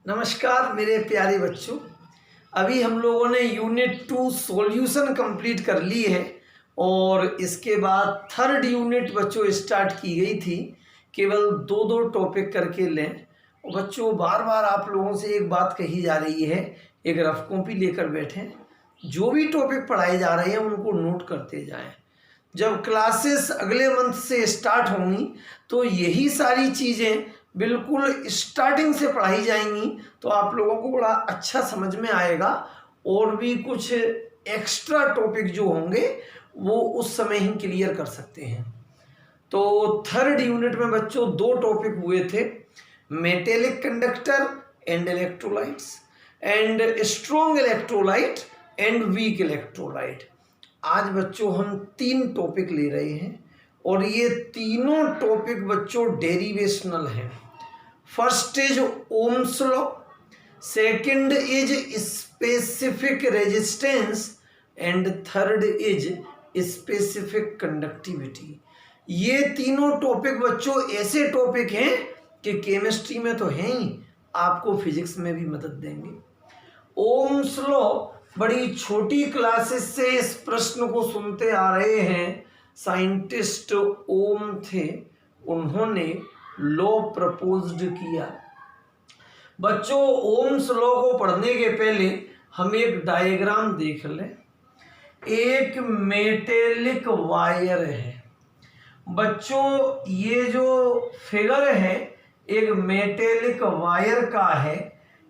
नमस्कार मेरे प्यारे बच्चों। अभी हम लोगों ने यूनिट 2 सॉल्यूशन कंप्लीट कर ली है और इसके बाद थर्ड यूनिट बच्चों स्टार्ट की गई थी। केवल दो दो टॉपिक करके लें। और बच्चों बार बार आप लोगों से एक बात कही जा रही है, एक रफ कॉपी लेकर बैठें, जो भी टॉपिक पढ़ाए जा रहे हैं उनको नोट करते जाएं। जब क्लासेस अगले मंथ से स्टार्ट होंगी तो यही सारी चीज़ें बिल्कुल स्टार्टिंग से पढ़ाई जाएंगी, तो आप लोगों को बड़ा अच्छा समझ में आएगा और भी कुछ एक्स्ट्रा टॉपिक जो होंगे वो उस समय ही क्लियर कर सकते हैं। तो थर्ड यूनिट में बच्चों दो टॉपिक हुए थे, metallic conductor and electrolytes and strong electrolyte and weak electrolyte. आज बच्चों हम तीन टॉपिक ले रहे हैं और ये तीनों टॉपिक बच्चों डेरिवेशनल हैं। First is Ohm's law, second is specific resistance and third is specific conductivity. ये तीनों टॉपिक बच्चों ऐसे टॉपिक हैं कि केमिस्ट्री में तो हैं ही, आपको फिजिक्स में भी मदद देंगे। ओम्स लॉ बड़ी छोटी क्लासेस से इस प्रश्न को सुनते आ रहे हैं। साइंटिस्ट ओम थे, उन्होंने लॉ प्रपोज्ड किया। बच्चों ओम्स लॉ को पढ़ने के पहले हम एक डायग्राम देख लें। एक मेटेलिक वायर है बच्चों, ये जो फिगर है एक मेटेलिक वायर का है,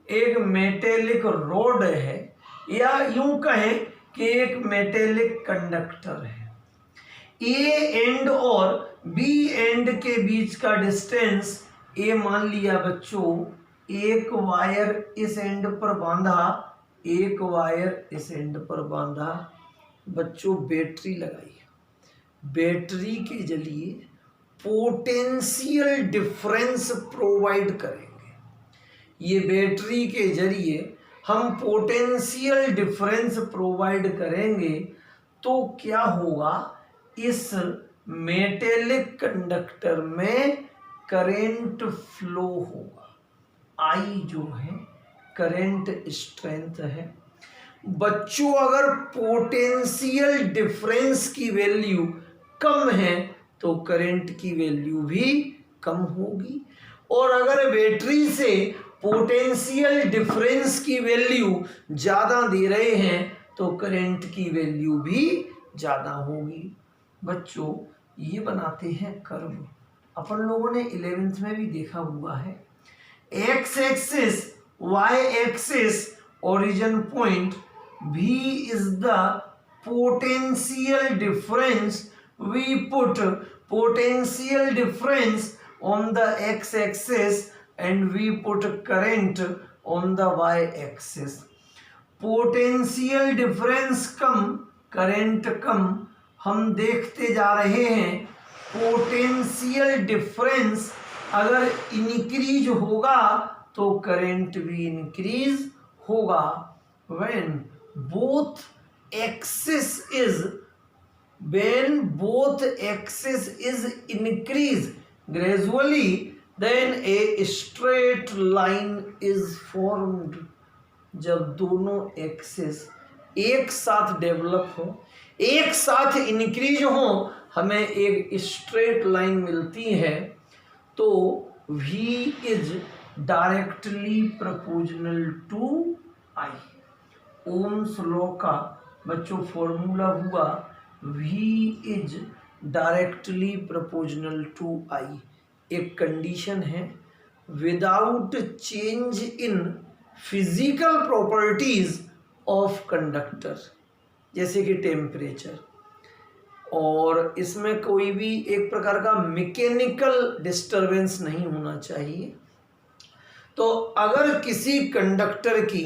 एक मेटेलिक रोड है, या यूं कहें कि एक मेटेलिक कंडक्टर है। ए एंड और बी एंड के बीच का डिस्टेंस ए मान लिया बच्चों। एक वायर इस एंड पर बांधा, एक वायर इस एंड पर बांधा। बच्चों बैटरी लगाई, बैटरी के जरिए पोटेंशियल डिफरेंस प्रोवाइड करेंगे। ये बैटरी के जरिए हम पोटेंशियल डिफरेंस प्रोवाइड करेंगे तो क्या होगा, इस मेटेलिक कंडक्टर में करंट फ्लो होगा। आई जो है करंट स्ट्रेंथ है। बच्चों अगर पोटेंशियल डिफरेंस की वैल्यू कम है तो करंट की वैल्यू भी कम होगी, और अगर बैटरी से पोटेंशियल डिफरेंस की वैल्यू ज़्यादा दे रहे हैं तो करंट की वैल्यू भी ज़्यादा होगी। बच्चों ये बनाते हैं कर्व, अपन लोगों ने 11th में भी देखा हुआ है। X axis, Y axis, origin point, V is the potential difference. We put potential difference on the x-axis and we put current on the y-axis. Potential difference कम, करंट कम, हम देखते जा रहे हैं। पोटेंशियल डिफरेंस अगर इंक्रीज होगा तो करंट भी इंक्रीज होगा। when both axis is increase gradually, then a straight line is formed. जब दोनों एक्सिस एक साथ डेवलप हो, एक साथ इंक्रीज हो, हमें एक स्ट्रेट लाइन मिलती है, तो V is directly proportional to I। Ohm's law का बच्चों फॉर्मूला हुआ V is directly proportional to I। एक कंडीशन है, without change in physical properties of conductor, जैसे कि टेम्परेचर, और इसमें कोई भी एक प्रकार का मैकेनिकल डिस्टरबेंस नहीं होना चाहिए। तो अगर किसी कंडक्टर की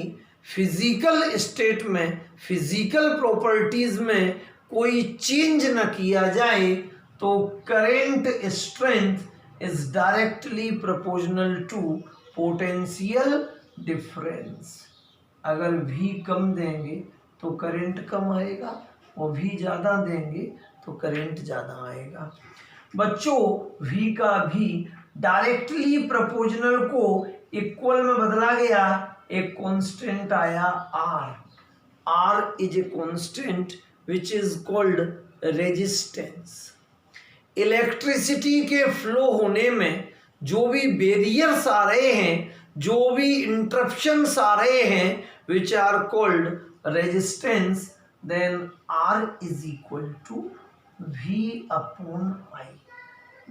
फिजिकल स्टेट में, फिजिकल प्रॉपर्टीज में कोई चेंज न किया जाए तो current strength is directly proportional to potential difference. अगर V कम देंगे तो करंट कम आएगा और V ज़्यादा देंगे तो करंट ज़्यादा आएगा। बच्चों V का भी डायरेक्टली प्रोपोर्शनल को इक्वल में बदला गया, एक कांस्टेंट आया R. R is a constant which is called resistance. Electricity के फ्लो होने में जो भी बैरियर्स आ रहे हैं, जो भी इंटरप्शंस आ रहे हैं, which are called resistance, then R is equal to V upon I.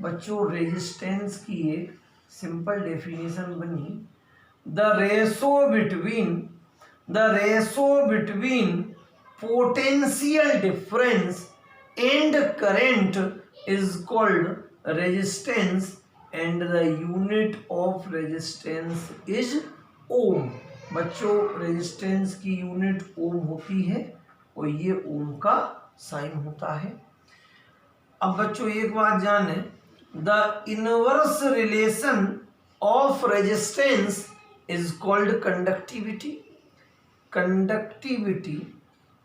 बच्चों रेजिस्टेंस की एक सिंपल डेफिनेशन बनी, the ratio between potential difference and current is called resistance and the unit of resistance is ohm। बच्चों resistance की unit ओम होती है और ये ओम का साइन होता है। अब बच्चों एक बात जाने, the inverse relation of resistance is called conductivity. Conductivity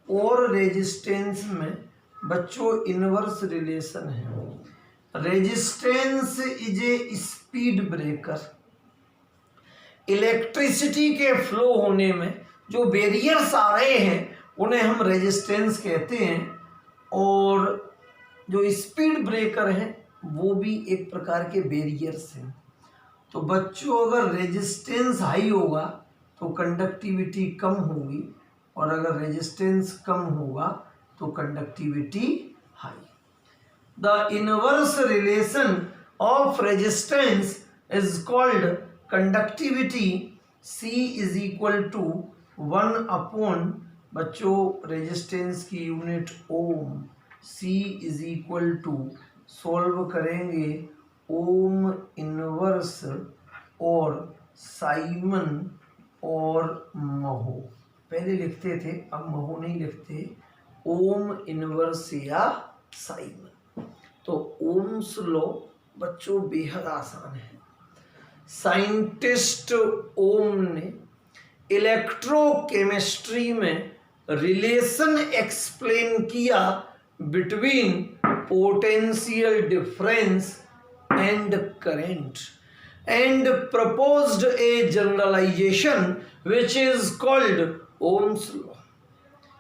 और रेजिस्टेंस में बच्चों इनवर्स रिलेशन है। Resistance is a speed breaker. Electricity के फ्लो होने में जो बैरियर्स आ रहे हैं उन्हें हम रेजिस्टेंस कहते हैं, और जो स्पीड ब्रेकर हैं वो भी एक प्रकार के बैरियर्स हैं। तो बच्चों अगर रेजिस्टेंस हाई होगा तो कंडक्टिविटी कम होगी, और अगर रेजिस्टेंस कम होगा तो conductivity high. The inverse relation of resistance is called conductivity. C is equal to 1 upon, बच्चों रेजिस्टेंस की unit ohm, C is equal to, solve करेंगे ओम इनवर्स और साइमन और महो। पहले लिखते थे, अब महो नहीं लिखते, ओम इनवर्स या साइमन। तो ओम्स लॉ बच्चों बेहद आसान है। साइंटिस्ट ओम ने इलेक्ट्रोकेमिस्ट्री में रिलेशन एक्सप्लेन किया between potential difference and current and proposed a generalization which is called Ohm's law.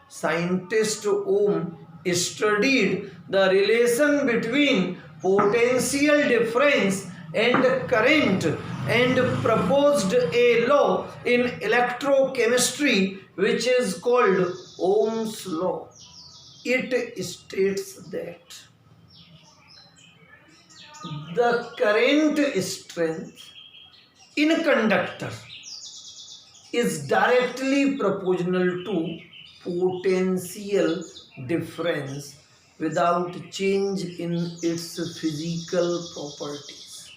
Scientist Ohm studied the relation between potential difference and current and proposed a law in electrochemistry which is called Ohm's law. It states that the current strength in conductor is directly proportional to potential difference without change in its physical properties.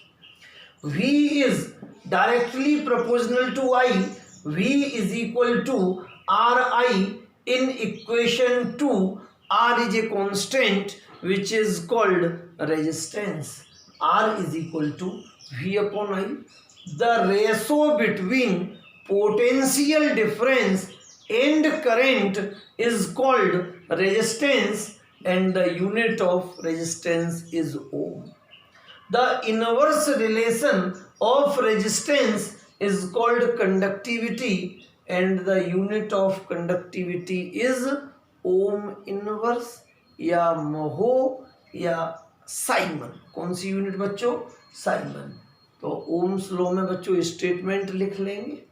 V is directly proportional to I. V is equal to Ri in equation 2. R is a constant which is called resistance. R is equal to V upon I. The ratio between potential difference and current is called resistance and the unit of resistance is ohm. The inverse relation of resistance is called conductivity and the unit of conductivity is ohm inverse या महो या Simon. कौन सी unit बच्चों? Simon. तो Ohm's law में बच्चों statement लिख लेंगे,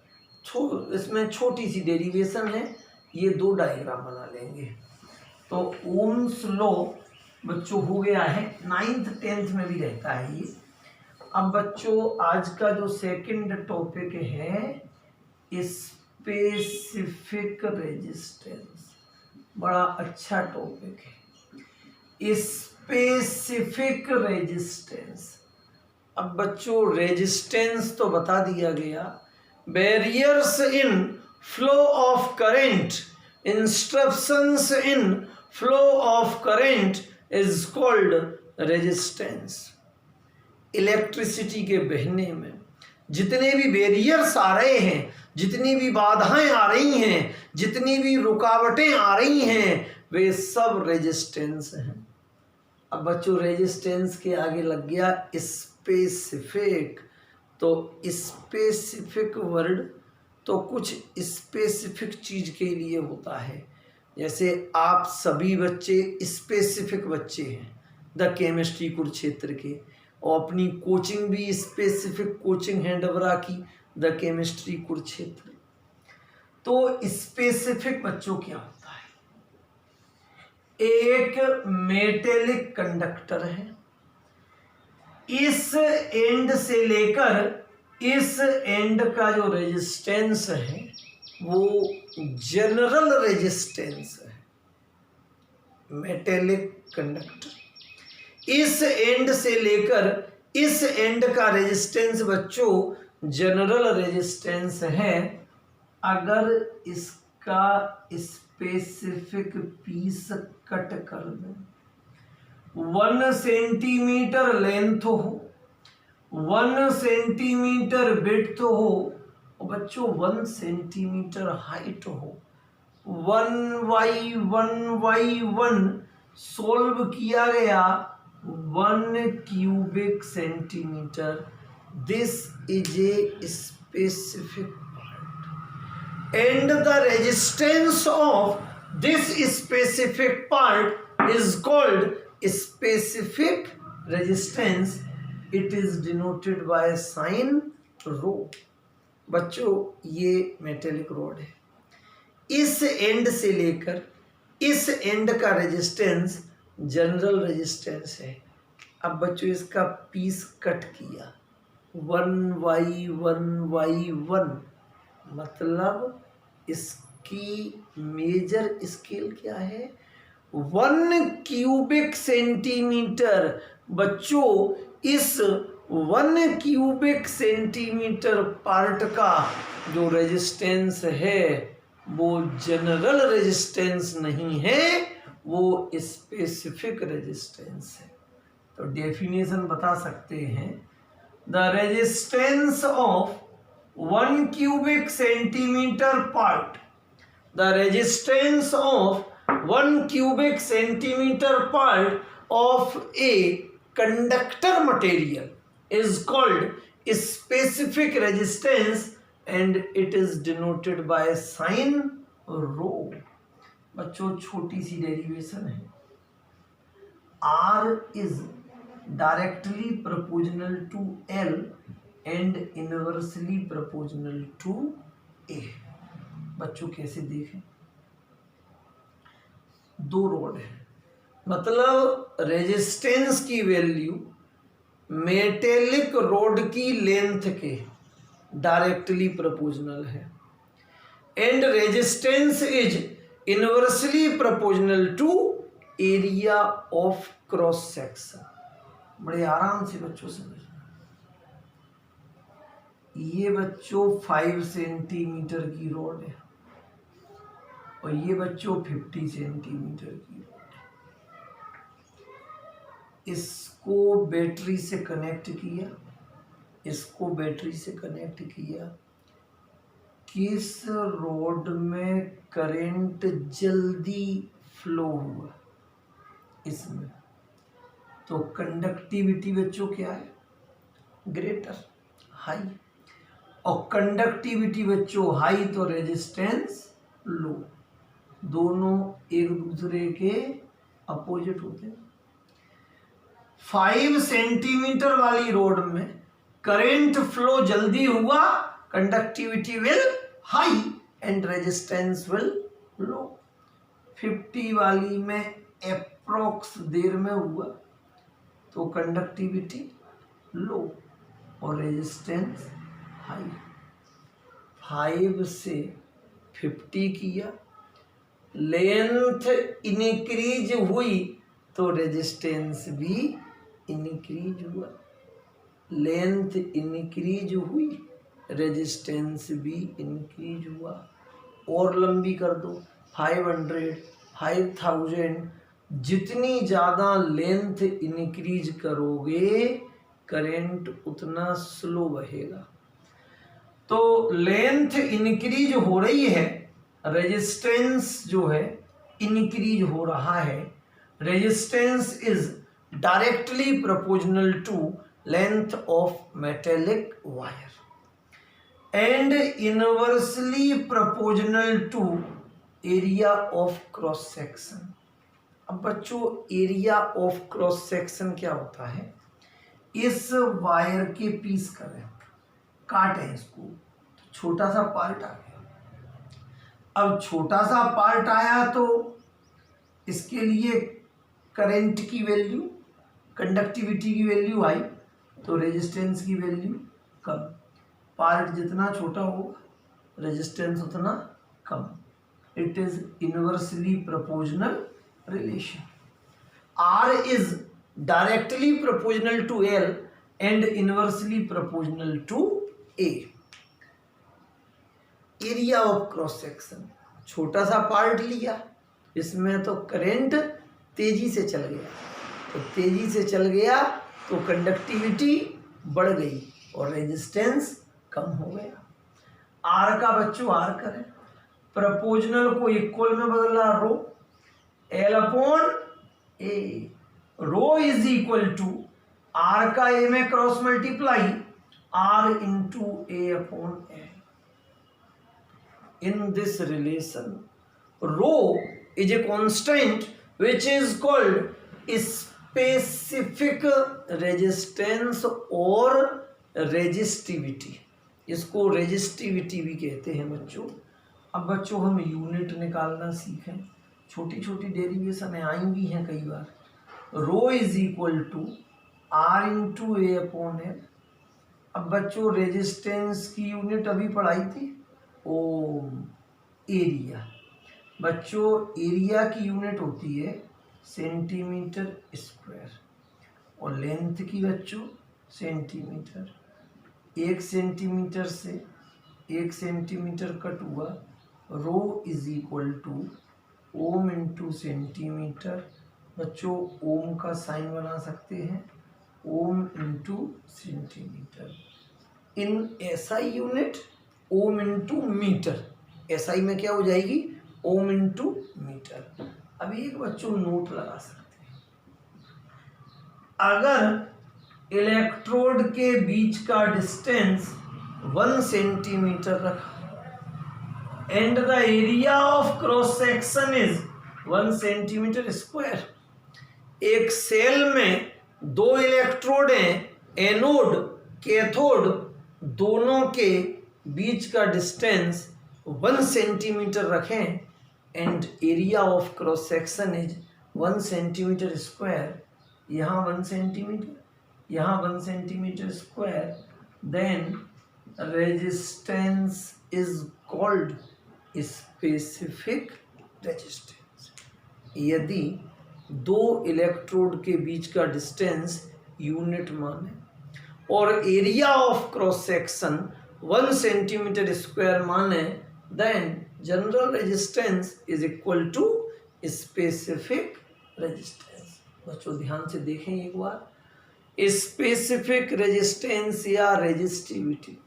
इसमें छोटी सी डेरिवेशन है, ये दो डायग्राम बना लेंगे। तो ओम्स लॉ बच्चों हो गया है, 9th 10th में भी रहता है ये। अब बच्चों आज का जो सेकंड टॉपिक है स्पेसिफिक रेजिस्टेंस, बड़ा अच्छा टॉपिक है स्पेसिफिक रेजिस्टेंस। अब बच्चों रेजिस्टेंस तो बता दिया गया, barriers in flow of current, instructions in flow of current is called resistance. Electricity के बहने में जितने भी बैरियर्स आ रहे हैं, जितनी भी बाधाएं आ रही हैं, जितनी भी रुकावटें आ रही हैं, वे सब रेजिस्टेंस हैं। अब बच्चों रेजिस्टेंस के आगे लग गया स्पेसिफिक। तो स्पेसिफिक वर्ड तो कुछ स्पेसिफिक चीज़ के लिए होता है। जैसे आप सभी बच्चे स्पेसिफिक बच्चे हैं द केमिस्ट्री कुरुक्षेत्र के, और अपनी कोचिंग भी स्पेसिफिक कोचिंग है डबरा की द केमिस्ट्री कुरुक्षेत्र। तो स्पेसिफिक बच्चों क्या होता है? एक मेटेलिक कंडक्टर है, इस एंड से लेकर इस एंड का जो रेजिस्टेंस है वो जनरल रेजिस्टेंस है। मेटेलिक कंडक्टर, इस एंड से लेकर इस एंड का रेजिस्टेंस बच्चों जनरल रेजिस्टेंस है। अगर इसका स्पेसिफिक पीस कट कर दें, 1 सेंटीमीटर लेंथ हो, 1 सेंटीमीटर विड्थ हो, और बच्चों 1 सेंटीमीटर हाइट हो, 1/1/1 सोल्व किया गया 1 cubic centimetre. This is a specific part and the resistance of this specific part is called specific resistance. It is denoted by sign rho. बच्चों ये metallic rod है, इस एंड से लेकर इस एंड का रेजिस्टेंस जनरल रेजिस्टेंस है। अब बच्चों इसका पीस कट किया 1/1/1, मतलब इसकी मेजर स्केल क्या है? 1 क्यूबिक सेंटीमीटर। बच्चों इस 1 क्यूबिक सेंटीमीटर पार्ट का जो रेजिस्टेंस है वो जनरल रेजिस्टेंस नहीं है, वो स्पेसिफिक रेजिस्टेंस है। तो डेफिनेशन बता सकते हैं, the resistance of 1 cubic centimeter part, the resistance of 1 cubic centimeter part of a conductor material is called specific resistance and it is denoted by sign rho। बच्चों छोटी सी डेरिवेशन है, R is directly proportional to L and inversely proportional to A। बच्चों कैसे देखें, 2 rod है, मतलब resistance की value metallic rod की लेंथ के डायरेक्टली प्रोपोर्शनल है and resistance is inversely proportional to area of cross section. बड़े आराम से बच्चों समझना, ये बच्चों 5 सेंटीमीटर की रॉड है और ये बच्चों 50 सेंटीमीटर की रॉड है। इसको बैटरी से कनेक्ट किया, इसको बैटरी से कनेक्ट किया, किस रॉड में करंट जल्दी फ्लो हुआ? इसमें। तो कंडक्टिविटी बच्चों क्या है? Greater, high. और कंडक्टिविटी बच्चों हाई तो रेजिस्टेंस लो। दोनों एक दूसरे के अपोजिट होते हैं। 5 सेंटीमीटर वाली रोड में करंट फ्लो जल्दी हुआ, conductivity will high and resistance will low. 50 वाली में अप्रोक्स देर में हुआ तो कंडक्टिविटी लो और रेजिस्टेंस हाई। 5 से 50 किया, लेंथ इंक्रीज हुई तो रेजिस्टेंस भी इंक्रीज हुआ। लेंथ इंक्रीज हुई, रेजिस्टेंस भी इंक्रीज हुआ। और लंबी कर दो, 500, 5000। जितनी ज़्यादा लेंथ इंक्रीज करोगे करंट उतना स्लो बहेगा। तो लेंथ इंक्रीज हो रही है, रेजिस्टेंस जो है इंक्रीज हो रहा है। Resistance is directly proportional to length of metallic wire and inversely proportional to area of cross section। अब बच्चों एरिया ऑफ क्रॉस सेक्शन क्या होता है, इस वायर के पीस करें, काटें इसको, तो छोटा सा पार्ट आ गया। अब छोटा सा पार्ट आया तो इसके लिए करंट की वैल्यू, कंडक्टिविटी की वैल्यू हाई, तो रेजिस्टेंस की वैल्यू कम। पार्ट जितना छोटा होगा रेजिस्टेंस उतना कम। It is inversely proportional relation। R is directly proportional to L and inversely proportional to A। Area of cross section, छोटा सा पार्ट लिया, इसमें तो करंट तेजी से चल गया, तो तेजी से चल गया तो कंडक्टिविटी बढ़ गई और रेजिस्टेंस कम हो गया। आर का बच्चों आर करें, प्रोपोर्शनल को इक्वल में बदला rho, L upon A, rho is equal to R का ए में cross multiply R into A upon L. In this relation rho is a constant which is called specific resistance और resistivity. इसको resistivity भी कहते हैं बच्चों। अब बच्चों हम यूनिट निकालना सीखें, छोटी छोटी डेरिवेशन आई भी हैं कई बार। Rho is equal to R into A upon L. अब बच्चों रेजिस्टेंस की यूनिट अभी पढ़ाई थी ओम। एरिया बच्चों, एरिया की यूनिट होती है सेंटीमीटर स्क्वायर और लेंथ की बच्चों सेंटीमीटर। 1 सेंटीमीटर से 1 सेंटीमीटर कट हुआ, rho is equal to ohm into centimetre. बच्चों ओम का साइन बना सकते हैं, ohm into centimetre. In SI unit ohm into metre, SI में क्या हो जाएगी ओम इंटू मीटर। अभी एक बच्चों नोट लगा सकते हैं, अगर इलेक्ट्रोड के बीच का डिस्टेंस 1 सेंटीमीटर रखा and the area of cross section is 1 centimetre square. एक सेल में 2 इलेक्ट्रोड हैं, एनोड कैथोड, दोनों के बीच का डिस्टेंस 1 सेंटीमीटर रखें and area of cross section is 1 centimetre square. यहाँ 1 सेंटीमीटर, यहाँ 1 centimetre square, then resistance is called specific resistance. यदि 2 इलेक्ट्रोड के बीच का डिस्टेंस यूनिट माने और area of cross section 1 centimetre square माने, then general resistance is equal to specific resistance. बच्चों ध्यान से देखें एक बार, स्पेसिफिक रेजिस्टेंस या resistivity,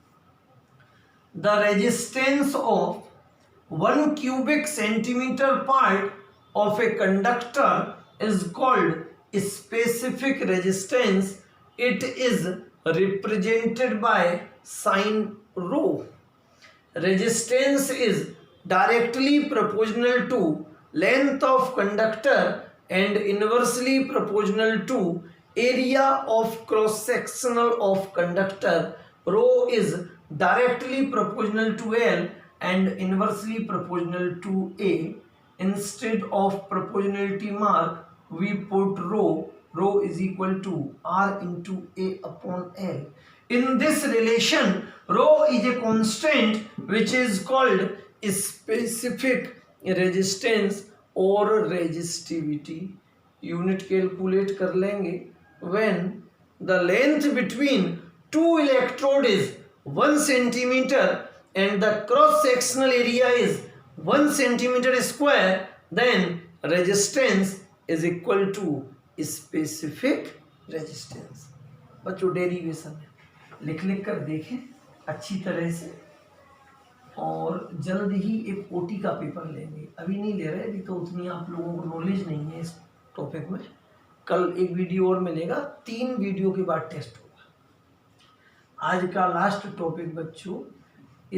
the resistance of 1 cubic centimeter part of a conductor is called specific resistance. It is represented by sign rho. Resistance is directly proportional to length of conductor and inversely proportional to area of cross sectional of conductor. Rho is directly proportional to L and inversely proportional to A. Instead of proportionality mark we put rho. Rho is equal to R into A upon L. In this relation rho is a constant which is called specific resistance or resistivity. Unit calculate कर लेंगे। When the length between 2 electrode is 1 centimeter and the cross sectional area is 1 centimeter square, then resistance is equal to specific resistance। बच्चों derivation है, लिख लिख कर देखें अच्छी तरह से, और जल्द ही एक ओटी का पेपर लेंगे। अभी नहीं ले रहे, अभी तो उतनी आप लोगों को नॉलेज नहीं है इस टॉपिक में। कल एक वीडियो और मिलेगा, 3 वीडियो के बाद टेस्ट होगा। आज का लास्ट टॉपिक बच्चों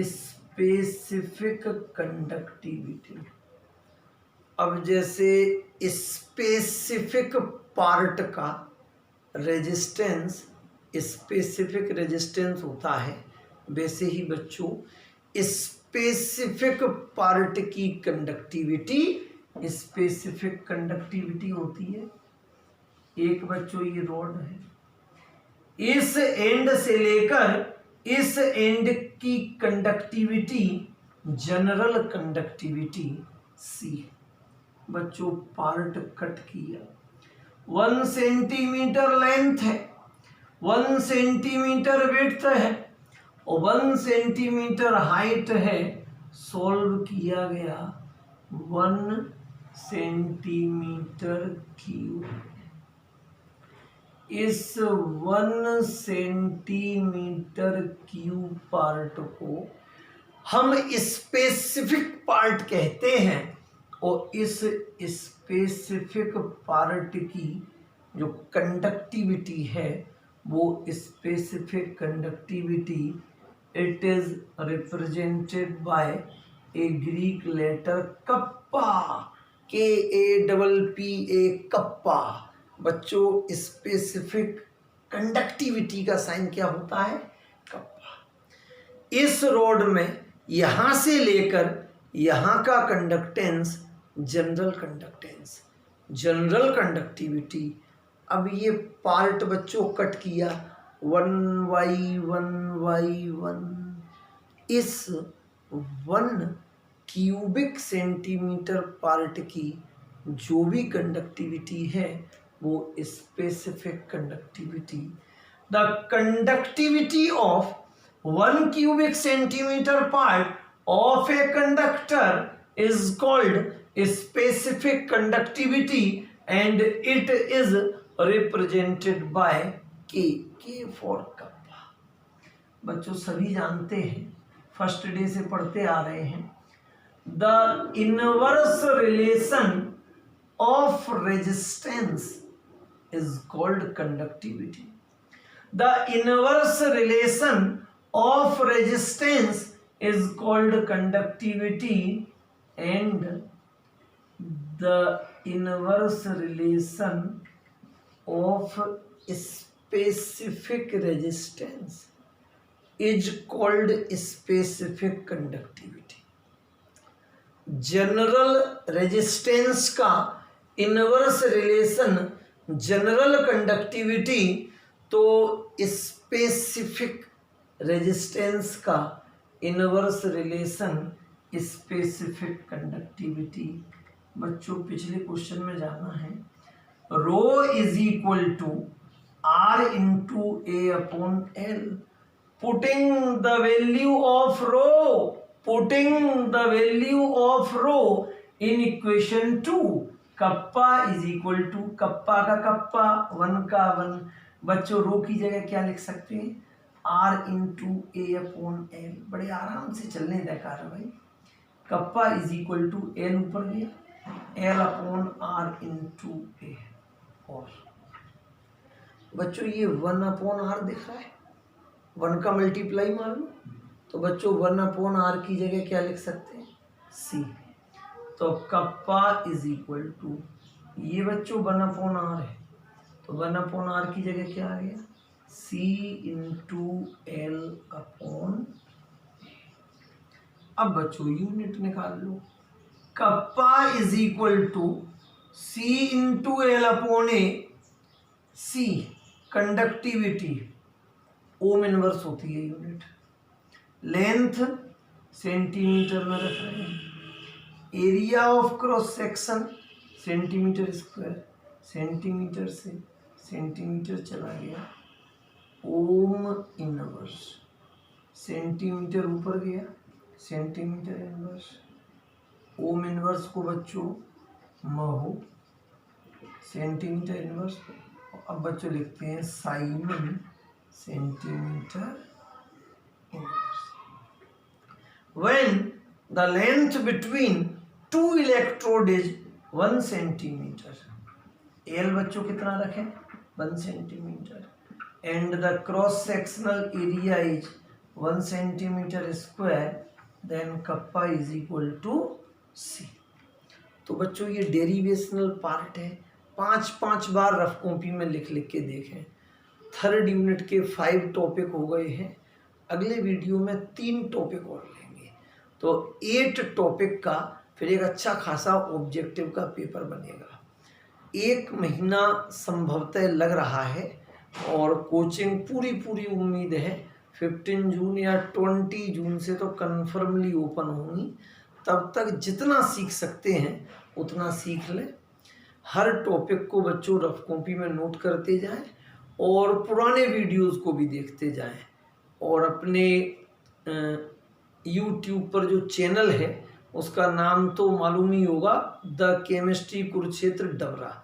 स्पेसिफिक कंडक्टिविटी। अब जैसे स्पेसिफिक पार्ट का रेजिस्टेंस स्पेसिफिक रेजिस्टेंस होता है, वैसे ही बच्चों स्पेसिफिक पार्ट की कंडक्टिविटी स्पेसिफिक कंडक्टिविटी होती है। एक बच्चों ये रॉड है, इस एंड से लेकर इस एंड की कंडक्टिविटी जनरल कंडक्टिविटी C। बच्चों पार्ट कट किया, 1 सेंटीमीटर लेंथ है, 1 सेंटीमीटर विड्थ है और 1 सेंटीमीटर हाइट है। सॉल्व किया गया 1 सेंटीमीटर क्यूब। इस 1 सेंटीमीटर क्यूब पार्ट को हम स्पेसिफिक पार्ट कहते हैं और इस स्पेसिफिक पार्ट की जो कंडक्टिविटी है वो specific conductivity it is represented by a Greek letter kappa, KAPPA kappa. बच्चों स्पेसिफिक कंडक्टिविटी का साइन क्या होता है? कप्पा। इस रोड में यहां से लेकर यहां का conductance general conductance, general conductivity. अब ये पार्ट बच्चों कट किया 1/1/1। इस 1 क्यूबिक सेंटीमीटर पार्ट की जो भी कंडक्टिविटी है वो specific conductivity. The conductivity of 1 cubic centimeter part of a conductor is called specific conductivity and it is represented by K for kappa। बच्चों सभी जानते हैं, फर्स्ट डे से पढ़ते आ रहे हैं, the inverse relation of resistance is called conductivity. The inverse relation of resistance is called conductivity and the inverse relation of specific resistance is called specific conductivity। General resistance का inverse relation general conductivity, तो specific resistance का inverse relation specific conductivity. बच्चों पिछले question में जाना है, rho is equal to R into A upon L। Putting the value of rho in equation 2, kappa is equal to kappa का kappa 1 का 1। बच्चों रो की जगह क्या लिख सकते हैं? R into A upon L। बड़े आराम से चलने देखा है भाई। Kappa is equal to L ऊपर गया, L upon R into A। और बच्चों ये 1 अपॉन R दिख रहा है, 1 का मल्टीप्लाई मार लो, तो बच्चों 1 अपॉन R की जगह क्या लिख सकते हैं? C। तो कप्पा इज इक्वल टू ये बच्चों 1 अपॉन R है, तो 1 अपॉन R की जगह क्या आ गया? C into L upon. अब बच्चों यूनिट निकाल लो, kappa is equal to C into L upon A। C conductivity ohm inverse होती है यूनिट, लेंथ सेंटीमीटर में रख रहे हैं, area of cross section centimetre square, centimetre से सेंटीमीटर चला गया, ओम इनवर्स, सेंटीमीटर ऊपर गया, सेंटीमीटर इनवर्स, ओम इनवर्स को बच्चों महो, सेंटीमीटर इनवर्स। अब बच्चों लिखते हैं Simon centimetre inverse. When the length between 2 electrode is 1 centimetre, L बच्चों कितना रखें? 1 centimetre. and the cross sectional area is 1 centimeter square, then kappa is equal to C। तो बच्चों ये डेरिवेशनल पार्ट है, 5 बार रफ कॉपी में लिख के देखें। थर्ड यूनिट के 5 टॉपिक हो गए हैं, अगले वीडियो में 3 टॉपिक और लेंगे, तो 8 टॉपिक का फिर एक अच्छा खासा ऑब्जेक्टिव का पेपर बनेगा। 1 महीना संभवतः लग रहा है और कोचिंग पूरी उम्मीद है 15 जून या 20 जून से तो कन्फर्मली ओपन होंगी। तब तक जितना सीख सकते हैं उतना सीख लें। हर टॉपिक को बच्चों रफ कॉपी में नोट करते जाएं और पुराने वीडियोस को भी देखते जाएं, और अपने यूट्यूब पर जो चैनल है उसका नाम तो मालूम ही होगा, द केमिस्ट्री कुरुक्षेत्र डबरा।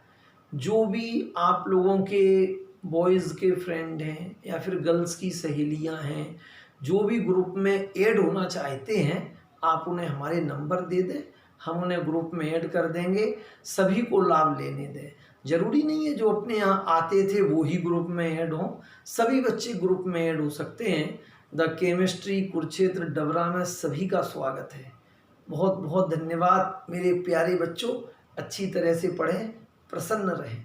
जो भी आप लोगों के बॉयज़ के फ्रेंड हैं या फिर गर्ल्स की सहेलियां हैं, जो भी ग्रुप में ऐड होना चाहते हैं, आप उन्हें हमारे नंबर दे दें, हम उन्हें ग्रुप में ऐड कर देंगे। सभी को लाभ लेने दें। ज़रूरी नहीं है जो अपने यहाँ आते थे वो ही ग्रुप में ऐड हों, सभी बच्चे ग्रुप में ऐड हो सकते हैं। द केमिस्ट्री कुरुक्षेत्र डबरा में सभी का स्वागत है। बहुत बहुत धन्यवाद मेरे प्यारे बच्चों। अच्छी तरह से पढ़ें, प्रसन्न रहें।